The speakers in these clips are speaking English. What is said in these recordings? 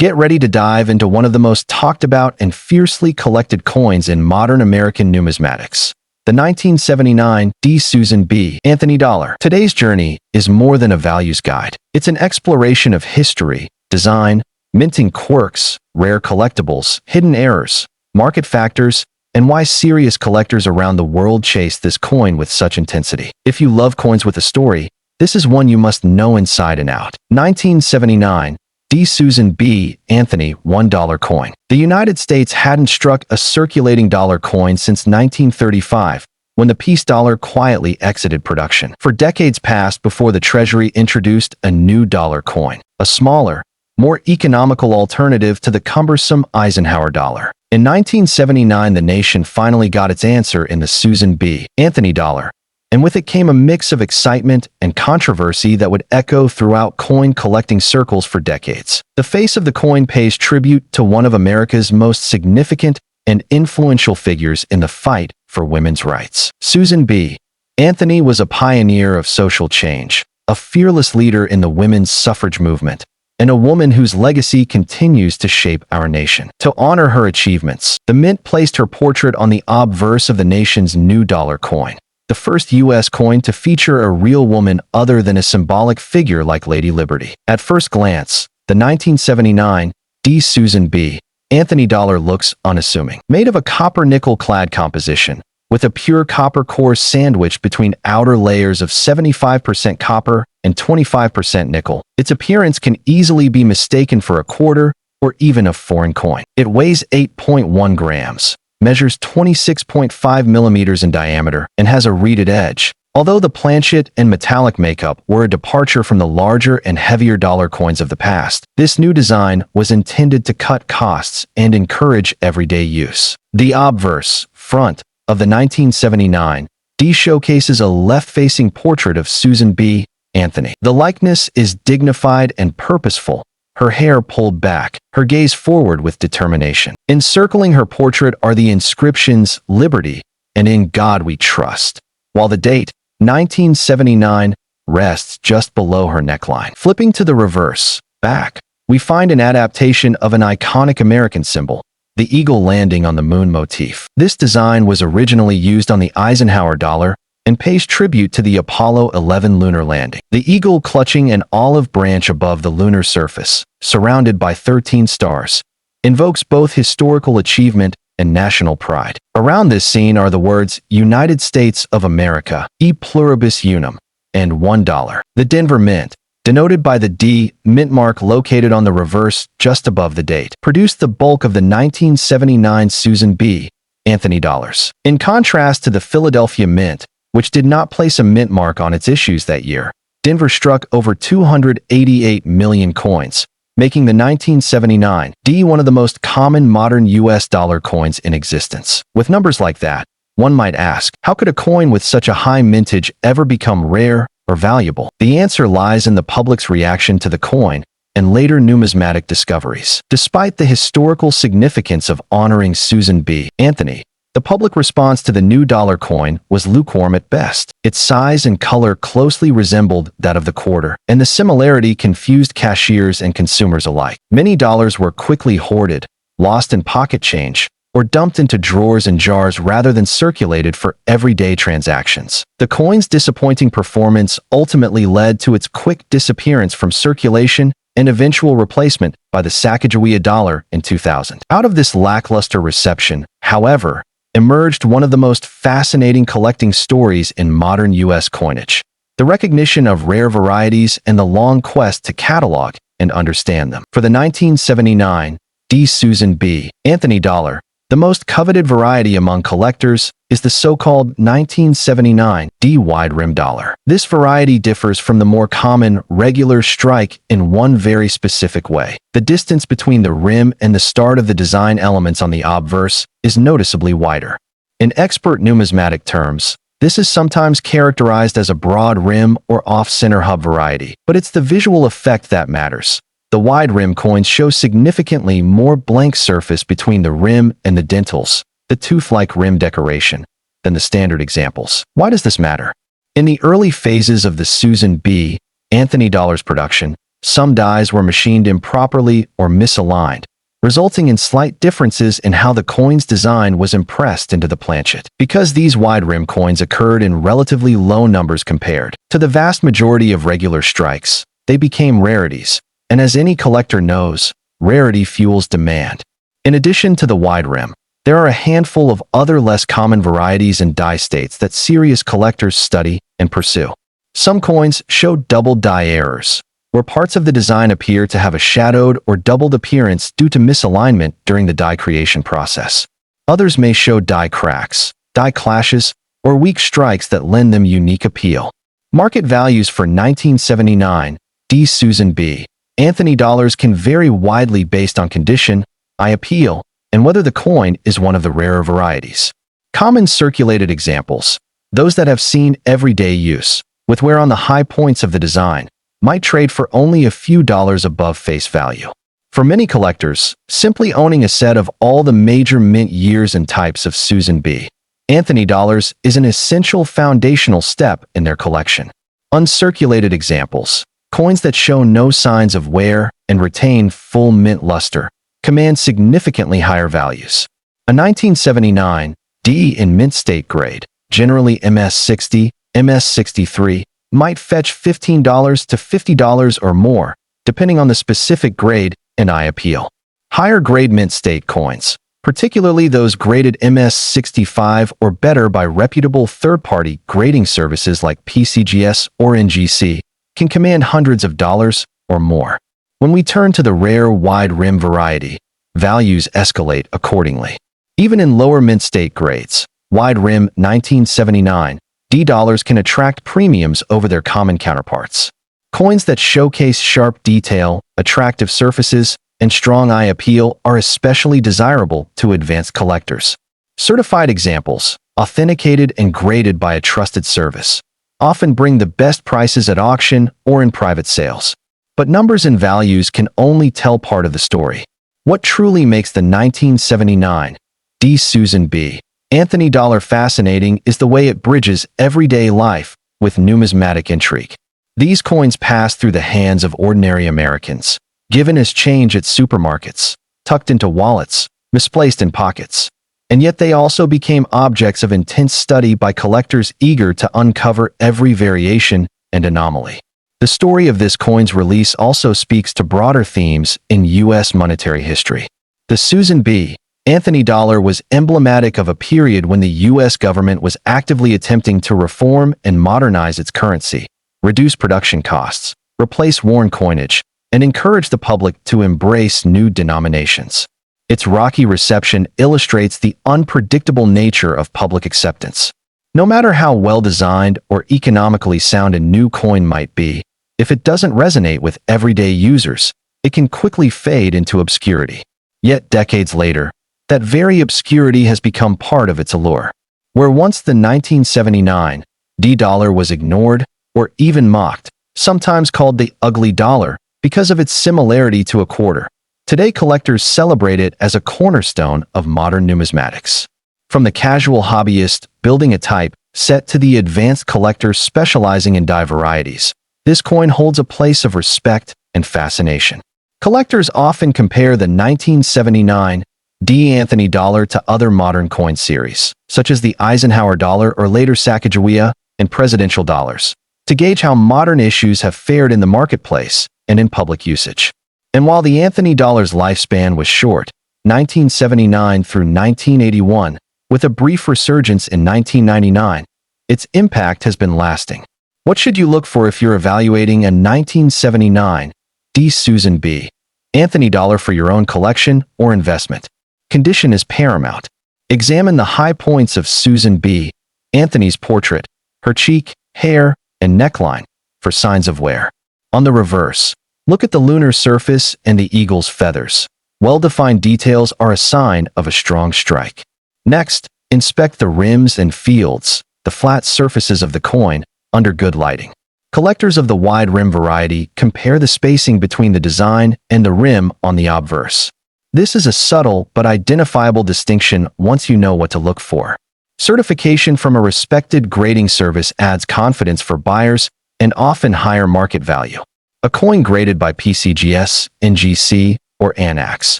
Get ready to dive into one of the most talked about and fiercely collected coins in modern American numismatics, the 1979 D. Susan B. Anthony dollar. Today's journey is more than a values guide. It's an exploration of history, design, minting quirks, rare collectibles, hidden errors, market factors, and why serious collectors around the world chase this coin with such intensity. If you love coins with a story, this is one you must know inside and out. 1979 D. Susan B. Anthony $1 coin. The United States hadn't struck a circulating dollar coin since 1935, when the peace dollar quietly exited production. For decades passed before the Treasury introduced a new dollar coin, a smaller, more economical alternative to the cumbersome Eisenhower dollar. In 1979, the nation finally got its answer in the Susan B. Anthony dollar, and with it came a mix of excitement and controversy that would echo throughout coin collecting circles for decades. The face of the coin pays tribute to one of America's most significant and influential figures in the fight for women's rights. Susan B. Anthony was a pioneer of social change, a fearless leader in the women's suffrage movement, and a woman whose legacy continues to shape our nation. To honor her achievements, the Mint placed her portrait on the obverse of the nation's new dollar coin, the first U.S. coin to feature a real woman other than a symbolic figure like Lady Liberty. At first glance, the 1979 D. Susan B. Anthony dollar looks unassuming. Made of a copper-nickel-clad composition, with a pure copper core sandwiched between outer layers of 75% copper and 25% nickel, its appearance can easily be mistaken for a quarter or even a foreign coin. It weighs 8.1 grams, measures 26.5 millimeters in diameter, and has a reeded edge. Although the planchet and metallic makeup were a departure from the larger and heavier dollar coins of the past, this new design was intended to cut costs and encourage everyday use. The obverse, front, of the 1979 D showcases a left-facing portrait of Susan B. Anthony. The likeness is dignified and purposeful, her hair pulled back, her gaze forward with determination. Encircling her portrait are the inscriptions "Liberty" and "In God We Trust," while the date, 1979, rests just below her neckline. Flipping to the reverse, back, we find an adaptation of an iconic American symbol, the eagle landing on the moon motif. This design was originally used on the Eisenhower dollar and pays tribute to the Apollo 11 lunar landing. The eagle clutching an olive branch above the lunar surface, surrounded by 13 stars, invokes both historical achievement and national pride. Around this scene are the words "United States of America, e pluribus unum," and $1. The Denver Mint, denoted by the D mint mark located on the reverse just above the date, produced the bulk of the 1979 Susan B. Anthony dollars. In contrast to the Philadelphia Mint, which did not place a mint mark on its issues that year, Denver struck over 288 million coins, making the 1979 D one of the most common modern U.S. dollar coins in existence. With numbers like that, one might ask, how could a coin with such a high mintage ever become rare or valuable? The answer lies in the public's reaction to the coin and later numismatic discoveries. Despite the historical significance of honoring Susan B. Anthony, the public response to the new dollar coin was lukewarm at best. Its size and color closely resembled that of the quarter, and the similarity confused cashiers and consumers alike. Many dollars were quickly hoarded, lost in pocket change, or dumped into drawers and jars rather than circulated for everyday transactions. The coin's disappointing performance ultimately led to its quick disappearance from circulation and eventual replacement by the Sacagawea dollar in 2000. Out of this lackluster reception, however, emerged one of the most fascinating collecting stories in modern U.S. coinage: the recognition of rare varieties and the long quest to catalog and understand them. For the 1979 D. Susan B. Anthony dollar, the most coveted variety among collectors is the so-called 1979 D wide rim dollar. This variety differs from the more common regular strike in one very specific way. The distance between the rim and the start of the design elements on the obverse is noticeably wider. In expert numismatic terms, this is sometimes characterized as a broad rim or off-center hub variety, but it's the visual effect that matters. The wide rim coins show significantly more blank surface between the rim and the dentils, the tooth-like rim decoration, than the standard examples. Why does this matter? In the early phases of the Susan B. Anthony dollar's production, Some dies were machined improperly or misaligned, resulting in slight differences in how the coin's design was impressed into the planchet. Because these wide rim coins occurred in relatively low numbers compared to the vast majority of regular strikes, they became rarities, and as any collector knows, rarity fuels demand. In addition to the wide rim, there are a handful of other less common varieties and die states that serious collectors study and pursue. Some coins show double die errors, where parts of the design appear to have a shadowed or doubled appearance due to misalignment during the die creation process. Others may show die cracks, die clashes, or weak strikes that lend them unique appeal. Market values for 1979 D. Susan B. Anthony dollars can vary widely based on condition, eye appeal, and whether the coin is one of the rarer varieties. Common circulated examples, those that have seen everyday use, with wear on the high points of the design, might trade for only a few dollars above face value. For many collectors, simply owning a set of all the major mint years and types of Susan B. Anthony dollars is an essential foundational step in their collection. Uncirculated examples, coins that show no signs of wear and retain full mint luster, command significantly higher values. A 1979 D in mint state grade, generally MS60, MS63, might fetch $15 to $50 or more, depending on the specific grade and eye appeal. Higher grade mint state coins, particularly those graded MS65 or better by reputable third-party grading services like PCGS or NGC, can command hundreds of dollars or more. When we turn to the rare wide rim variety, values escalate accordingly. Even in lower mint state grades, wide rim 1979 D dollars can attract premiums over their common counterparts. Coins that showcase sharp detail, attractive surfaces, and strong eye appeal are especially desirable to advanced collectors. Certified examples, authenticated and graded by a trusted service, often bring the best prices at auction or in private sales. But numbers and values can only tell part of the story. What truly makes the 1979 D. Susan B. Anthony dollar fascinating is the way it bridges everyday life with numismatic intrigue. These coins pass through the hands of ordinary Americans, given as change at supermarkets, tucked into wallets, misplaced in pockets. And yet they also became objects of intense study by collectors eager to uncover every variation and anomaly. The story of this coin's release also speaks to broader themes in U.S. monetary history. The Susan B. Anthony dollar was emblematic of a period when the U.S. government was actively attempting to reform and modernize its currency, reduce production costs, replace worn coinage, and encourage the public to embrace new denominations. Its rocky reception illustrates the unpredictable nature of public acceptance. No matter how well-designed or economically sound a new coin might be, if it doesn't resonate with everyday users, it can quickly fade into obscurity. Yet decades later, that very obscurity has become part of its allure. Where once the 1979 D dollar was ignored or even mocked, sometimes called the ugly dollar because of its similarity to a quarter, today collectors celebrate it as a cornerstone of modern numismatics. From the casual hobbyist building a type set to the advanced collector specializing in die varieties, this coin holds a place of respect and fascination. Collectors often compare the 1979 D. Anthony dollar to other modern coin series, such as the Eisenhower dollar or later Sacagawea and presidential dollars, to gauge how modern issues have fared in the marketplace and in public usage. And while the Anthony dollar's lifespan was short, 1979 through 1981, with a brief resurgence in 1999, its impact has been lasting. What should you look for if you're evaluating a 1979 D. Susan B. Anthony dollar for your own collection or investment? Condition is paramount. Examine the high points of Susan B. Anthony's portrait, her cheek, hair, and neckline, for signs of wear. On the reverse, look at the lunar surface and the eagle's feathers. Well-defined details are a sign of a strong strike. Next, inspect the rims and fields, the flat surfaces of the coin, under good lighting. Collectors of the wide rim variety compare the spacing between the design and the rim on the obverse. This is a subtle but identifiable distinction once you know what to look for. Certification from a respected grading service adds confidence for buyers and often higher market value. A coin graded by PCGS, NGC, or ANAX,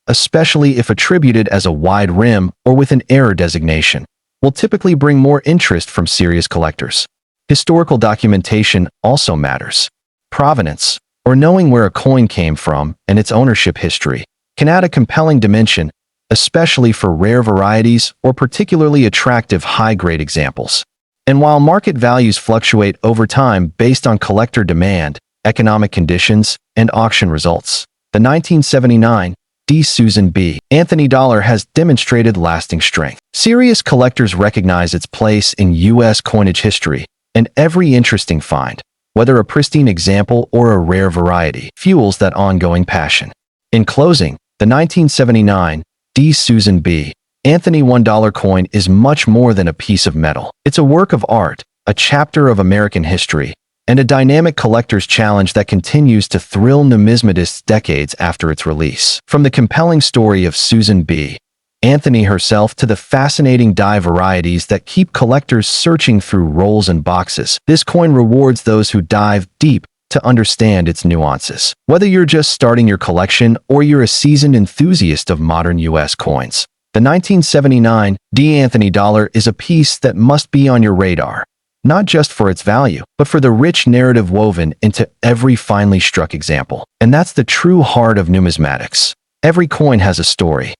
especially if attributed as a wide rim or with an error designation, will typically bring more interest from serious collectors. Historical documentation also matters. Provenance, or knowing where a coin came from and its ownership history, can add a compelling dimension, especially for rare varieties or particularly attractive high-grade examples. And while market values fluctuate over time based on collector demand, economic conditions, and auction results, the 1979 D. Susan B. Anthony dollar has demonstrated lasting strength. Serious collectors recognize its place in U.S. coinage history, and every interesting find, whether a pristine example or a rare variety, fuels that ongoing passion. In closing, the 1979 D. Susan B. Anthony $1 coin is much more than a piece of metal. It's a work of art, a chapter of American history, and a dynamic collector's challenge that continues to thrill numismatists decades after its release. From the compelling story of Susan B. Anthony herself to the fascinating die varieties that keep collectors searching through rolls and boxes, this coin rewards those who dive deep to understand its nuances. Whether you're just starting your collection or you're a seasoned enthusiast of modern U.S. coins, the 1979 D. Anthony dollar is a piece that must be on your radar, not just for its value, but for the rich narrative woven into every finely struck example. And that's the true heart of numismatics. Every coin has a story,